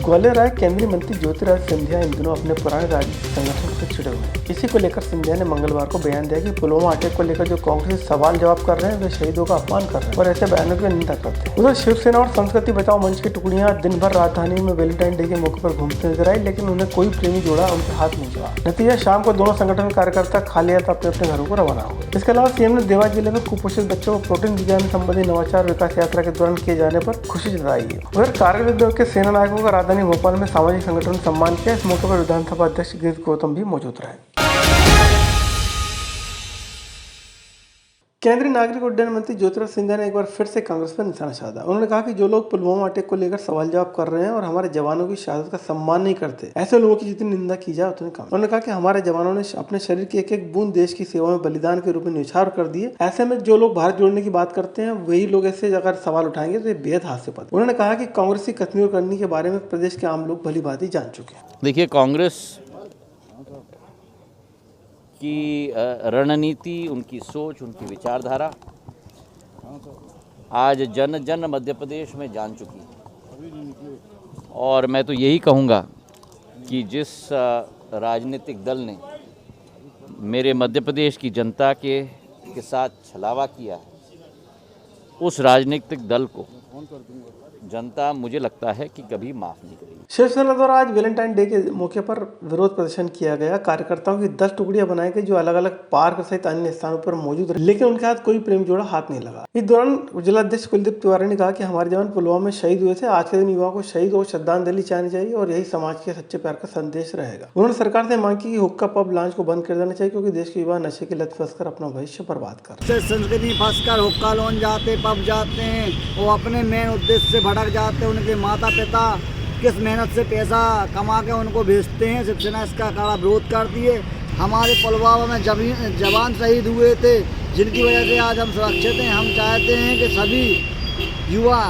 ग्वालियर आए केंद्रीय मंत्री ज्योतिरादित्य सिंधिया इन दिनों अपने पुराने राजनीतिक संगठन से छिड़े हुए हैं। इसी को लेकर सिंधिया ने मंगलवार को बयान दिया कि पुलवामा अटैक को लेकर जो कांग्रेस सवाल जवाब कर रहे हैं वे शहीदों का अपमान कर रहे हैं और ऐसे बयानों की निंदा करते हैं। उधर शिवसेना और संस्कृति बचाओ मंच की टुकड़ियां दिन भर राजधानी में वैलेंटाइन डे के मौके पर घूमते नजर आई, लेकिन उन्हें कोई प्रेमी जोड़ा उनके हाथ नहीं चला। नतीजा शाम को दोनों संगठन के कार्यकर्ता खाली हाथ अपने अपने घरों को रवाना हुए। इसके अलावा सीएम ने देवास जिले में कुपोषित बच्चों को प्रोटीन विज्ञान संबंधी नवाचार विकास यात्रा के दौरान किए जाने पर खुशी जताई है। उधर कारगिल विद्रोह के सेना नायकों का राजधानी भोपाल में सामाजिक संगठन ने सम्मान किया। इस मौके पर विधानसभा अध्यक्ष गिरीश गौतम भी मौजूद रहे। केंद्रीय नागरिक उड्डयन मंत्री ज्योतिरादित्य सिंधिया ने एक बार फिर से कांग्रेस पर निशाना साधा। उन्होंने कहा कि जो लोग पुलवामा अटैक को लेकर सवाल जवाब कर रहे हैं और हमारे जवानों की शहादत का सम्मान नहीं करते, ऐसे लोगों की जितनी निंदा की जाए उतनी कम। उन्होंने कहा कि हमारे जवानों ने अपने शरीर की एक एक बूंद देश की सेवा में बलिदान के रूप में न्यौछावर कर दिए। ऐसे में जो लोग भारत जोड़ने की बात करते हैं वही लोग ऐसे अगर सवाल उठाएंगे तो ये बेहद हास्यास्पद। उन्होंने कहा कि कांग्रेस की कथनी और करनी के बारे में प्रदेश के आम लोग भली भांति जान चुके हैं। देखिए, कांग्रेस की रणनीति, उनकी सोच, उनकी विचारधारा आज जन जन मध्य प्रदेश में जान चुकी है। और मैं तो यही कहूँगा कि जिस राजनीतिक दल ने मेरे मध्य प्रदेश की जनता के साथ छलावा किया है, उस राजनीतिक दल को जनता, मुझे लगता है कि कभी माफ़ नहीं करेगी। शिवसेना द्वारा आज वैलेंटाइन डे के मौके पर विरोध प्रदर्शन किया गया। कार्यकर्ताओं की 10 टुकड़ियां बनाई गई जो अलग अलग पार्क सहित अन्य स्थानों पर मौजूद रहे, लेकिन उनके हाथ कोई प्रेम जोड़ा हाथ नहीं लगा। इस दौरान जिलाध्यक्ष कुलदीप तिवारी ने कहा कि हमारे जवान पुलवामा में शहीद हुए थे। आज के दिन युवाओं को शहीद और श्रद्धांजलि चाहनी चाहिए और यही समाज के सच्चे प्यार का संदेश रहेगा। उन्होंने सरकार से मांग की कि हुक्का पब लॉन्च को बंद कर देना चाहिए, क्योंकि देश के युवा नशे की लत फंसकर अपना भविष्य बर्बाद कर रहे हैं। संस्कृति फंसकर हुक्का लॉन्च जाते, पब जाते हैं, वो अपने मेन उद्देश्य से भटक जाते हैं। उनके माता पिता किस मेहनत से पैसा कमा के उनको भेजते हैं। शिवसेना इसका कड़ा विरोध करती है। हमारे पुलवामा में जवान शहीद हुए थे, जिनकी वजह से आज हम सुरक्षित हैं। हम चाहते हैं कि सभी युवा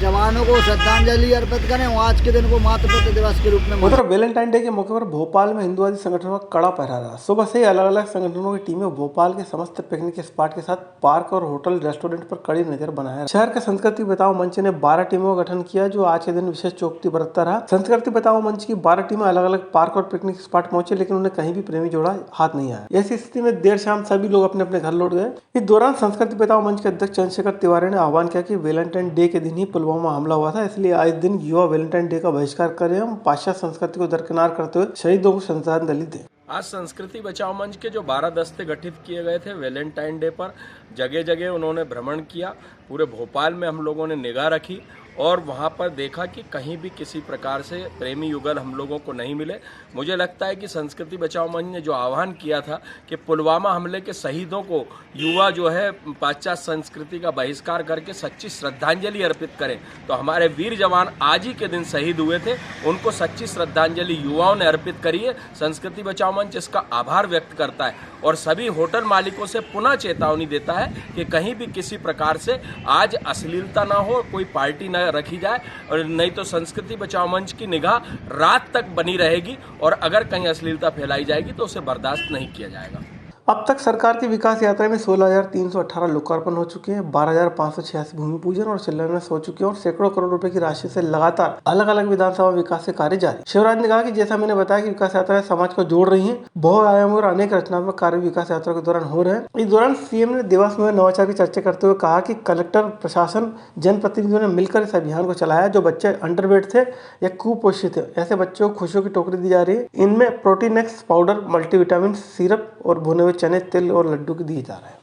जवानों को श्रद्धांजलि अर्पित करें और आज के दिन को मातृत्व दिवस के रूप में। उधर वैलेंटाइन डे के मौके पर भोपाल में हिंदुवादी संगठनों का कड़ा पहरा रहा। सुबह से ही अलग अलग संगठनों की टीमें भोपाल के समस्त पिकनिक स्पॉट के साथ पार्क और होटल रेस्टोरेंट पर कड़ी नजर बनाए। शहर के संस्कृति बचाओ मंच ने 12 टीमों का गठन किया, जो आज के दिन विशेष चौकसी बरतता रहा। संस्कृति बचाओ मंच की 12 टीमें अलग अलग पार्क और पिकनिक स्पॉट पहुंचे, लेकिन उन्हें कहीं भी प्रेमी जोड़ा हाथ नहीं आया। ऐसी स्थिति में देर शाम सभी लोग अपने अपने घर लौट गए। इस दौरान संस्कृति बचाओ मंच के अध्यक्ष चंद्रशेखर तिवारी ने आह्वान किया कि वैलेंटाइन डे के दिन ही पुलवामा हमला हुआ था, इसलिए आज दिन युवा वैलेंटाइन डे का बहिष्कार करें। हम पाश्चात्य संस्कृति को दरकिनार करते हुए शहीदों को श्रद्धांजलि दें। आज संस्कृति बचाओ मंच के जो 12 दस्ते गठित किए गए थे वैलेंटाइन डे पर, जगह जगह उन्होंने भ्रमण किया। पूरे भोपाल में हम लोगों ने निगाह रखी और वहाँ पर देखा कि कहीं भी किसी प्रकार से प्रेमी युगल हम लोगों को नहीं मिले। मुझे लगता है कि संस्कृति बचाओ मंच ने जो आह्वान किया था कि पुलवामा हमले के शहीदों को युवा जो है पाश्चात्य संस्कृति का बहिष्कार करके सच्ची श्रद्धांजलि अर्पित करें, तो हमारे वीर जवान आज ही के दिन शहीद हुए थे, उनको सच्ची श्रद्धांजलि युवाओं ने अर्पित करी है। संस्कृति बचाओ मंच इसका आभार व्यक्त करता है और सभी होटल मालिकों से पुनः चेतावनी देता है कि कहीं भी किसी प्रकार से आज अश्लीलता ना हो, कोई पार्टी न रखी जाए, और नहीं तो संस्कृति बचाओ मंच की निगाह रात तक बनी रहेगी और अगर कहीं अश्लीलता फैलाई जाएगी तो उसे बर्दाश्त नहीं किया जाएगा। अब तक सरकार की विकास यात्रा में 16,318 लोकार्पण हो चुके हैं, 12,586 भूमि पूजन और शिलान्यास हो चुके हैं और सैकड़ों करोड़ रुपए की राशि से लगातार अलग अलग विधानसभा विकास के कार्य जारी। शिवराज ने कहा कि जैसा मैंने बताया कि विकास यात्राएं समाज को जोड़ रही हैं, बहुआयामी और अनेक रचनात्मक कार्य विकास यात्रा के दौरान हो रहे हैं। इस दौरान सीएम ने देवास में नवाचार की चर्चा करते हुए कहा कि कलेक्टर, प्रशासन, जनप्रतिनिधियों ने मिलकर इस अभियान को चलाया। जो बच्चे अंडरवेट थे या कुपोषित थे, ऐसे बच्चों को खुशियों की टोकरी दी जा रही है। इनमें प्रोटीनेक्स पाउडर, मल्टीविटामिन सिरप और भुने हुए चने, तिल और लड्डू के दिए जा रहे हैं।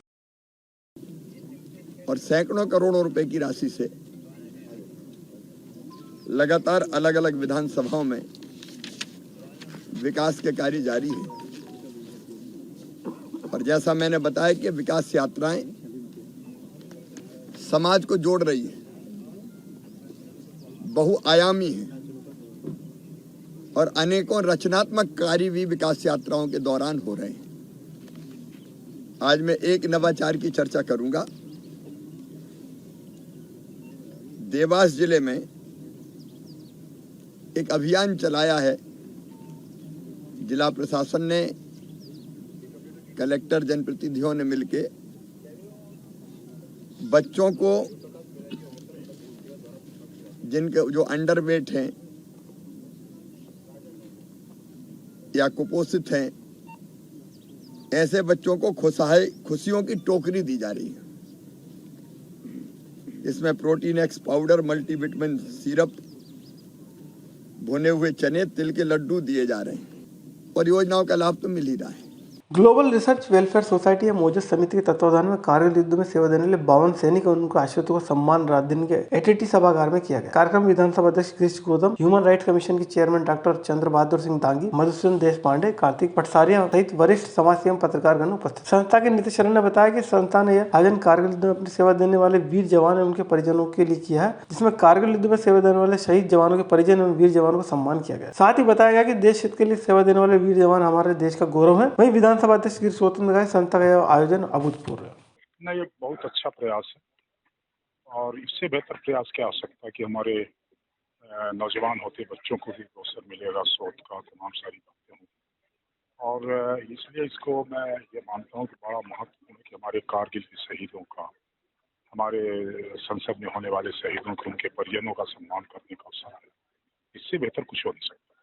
और सैकड़ों करोड़ों रुपए की राशि से लगातार अलग अलग विधानसभाओं में विकास के कार्य जारी है। और जैसा मैंने बताया कि विकास यात्राएं समाज को जोड़ रही है, बहुआयामी है और अनेकों रचनात्मक कार्य भी विकास यात्राओं के दौरान हो रहे हैं। आज मैं एक नवाचार की चर्चा करूंगा। देवास जिले में एक अभियान चलाया है। जिला प्रशासन ने, कलेक्टर, जनप्रतिनिधियों ने मिलके बच्चों को जिनके जो अंडरवेट हैं या कुपोषित हैं, ऐसे बच्चों को खुशियों की टोकरी दी जा रही है। इसमें protein x powder, multivitamin syrup, भुने हुए चने, तिल के लड्डू दिए जा रहे हैं और योजनाओं का लाभ तो मिल ही रहा है। ग्लोबल रिसर्च वेलफेयर सोसाइटी या मोजस समिति के तत्वाधान में कारगिल युद्ध में सेवा देने वाले 52 सैनिक और उनके आश्रितों को सम्मान रात दिन के एटीटी सभागार में किया गया। कार्यक्रम में विधानसभा अध्यक्ष Girish Gautam, human rights commission के चेयरमैन डॉक्टर चंद्र बहादुर सिंह दांगी, मधुसूदन देश पांडे, कार्तिक पटसारिया सहित वरिष्ठ समाज एवं पत्रकारगण उपस्थित। संस्था के नीति शरण ने बताया कि संस्था ने यह आयोजन कारगिल युद्ध में अपनी सेवा देने वाले वीर जवान एवं उनके परिजनों के लिए किया है, जिसमें कारगिल युद्ध में सेवा देने वाले शहीद जवानों के परिजन एवं वीर जवानों को सम्मान किया गया। साथ ही बताया गया कि देश हित के लिए सेवा देने वाले वीर जवान हमारे देश का गौरव है। वहीं विधानसभा अध्यक्ष गिरीश गौतम ने कहा संस्था का यह आयोजन अभूतपूर्व है। नहीं, ये बहुत अच्छा प्रयास है और इससे बेहतर प्रयास क्या हो सकता है कि हमारे नौजवान होते बच्चों को भी अवसर मिलेगा, शोध का तमाम सारी बातें होंगी और इसलिए इसको मैं ये मानता हूँ कि बड़ा महत्वपूर्ण है कि हमारे कारगिल के शहीदों का, हमारे संसद में होने वाले शहीदों को, उनके परिजनों का सम्मान करने का अवसर है। इससे बेहतर कुछ हो नहीं सकता।